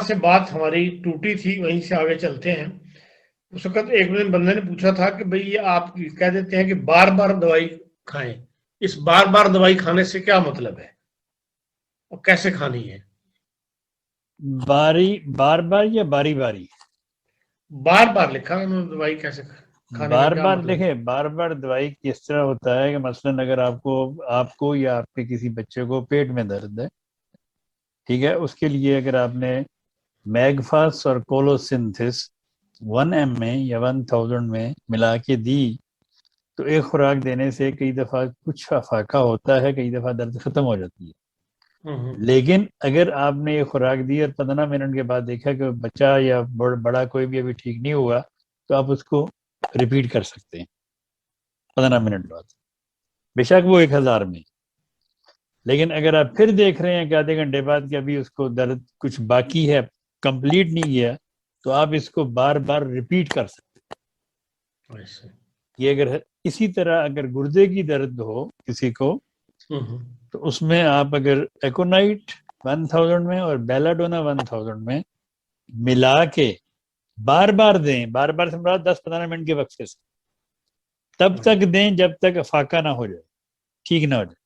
سے بات ہماری ٹوٹی تھی، وہیں سے آگے چلتے ہیں۔ اس وقت ایک بندے نے پوچھا تھا کہ بھئی یہ آپ کہہ دیتے ہیں کہ بار بار دوائی کھائیں، اس بار بار دوائی کھانے سے کیا مطلب ہے اور کیسے کھانی ہے؟ بار بار یا باری باری؟ بار بار لکھا انہوں نے، دوائی کیسے کھانے کا بار کیا بار مطلب ہے؟ دیکھیں، بار بار دوائی کس طرح ہوتا ہے کہ مثلاً اگر آپ کو یا آپ کے کسی بچے کو پیٹ میں درد ہے، ٹھیک ہے، اس کے لیے اگر آپ نے میگفاس اور کولوسنتھس 1 mg میں یا 1000 میں ملا کے دی تو ایک خوراک دینے سے کئی دفعہ کچھ افاقہ ہوتا ہے، کئی دفعہ درد ختم ہو جاتی ہے۔ لیکن اگر آپ نے یہ خوراک دی اور 15 منٹ کے بعد دیکھا کہ بچہ یا بڑا کوئی بھی ابھی ٹھیک نہیں ہوا تو آپ اس کو ریپیٹ کر سکتے ہیں 15 منٹ بعد، بے شک وہ 1000 میں۔ لیکن اگر آپ پھر دیکھ رہے ہیں کہ آدھے گھنٹے بعد کہ ابھی اس کو درد کچھ باقی ہے، کمپلیٹ نہیں گیا، تو آپ اس کو بار بار ریپیٹ کر سکتے ہیں۔ یہ اگر اسی طرح اگر گردے کی درد ہو کسی کو تو اس میں آپ اگر ایکونائٹ 1000 میں اور بیلاڈونا 1000 میں ملا کے بار بار دیں، بار بار سے مراد 10-15 منٹ کے وقفے سے، تب تک دیں جب تک افاقہ نہ ہو جائے، ٹھیک نہ ہو جائے۔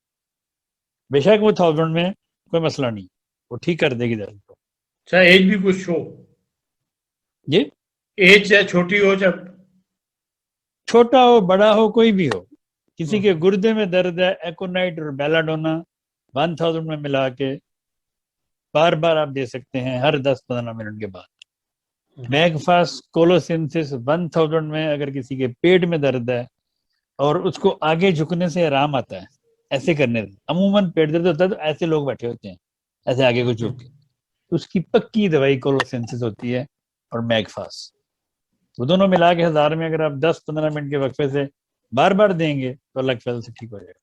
بے شک وہ 1000 میں کوئی مسئلہ نہیں، وہ ٹھیک کر دے گی درد کو، چاہے ایج بھی کچھ ہو، جی ایج چاہے چھوٹی ہو چاہے چھوٹا ہو بڑا ہو کوئی بھی ہو، کسی کے گردے میں درد ہے، ایکونائٹ اور بیلاڈونا 1000 میں ملا کے بار بار آپ دے سکتے ہیں ہر 10-15 منٹ کے بعد۔ میگفاس کولوسنتھس 1000 میں اگر کسی کے پیٹ میں درد ہے اور اس کو آگے جھکنے سے آرام آتا ہے، ایسے کرنے سے عموماً پیٹ درد ہوتا ہے تو ایسے لوگ بیٹھے ہوتے ہیں، ایسے آگے کو جھک کے، تو اس کی پکی دوائی کولوسنتھس ہوتی ہے اور میگفاس، وہ دونوں ملا کے 1000 میں اگر آپ 10-15 منٹ کے وقفے سے بار بار دیں گے تو اللہ کے فضل سے ٹھیک ہو جائے گا۔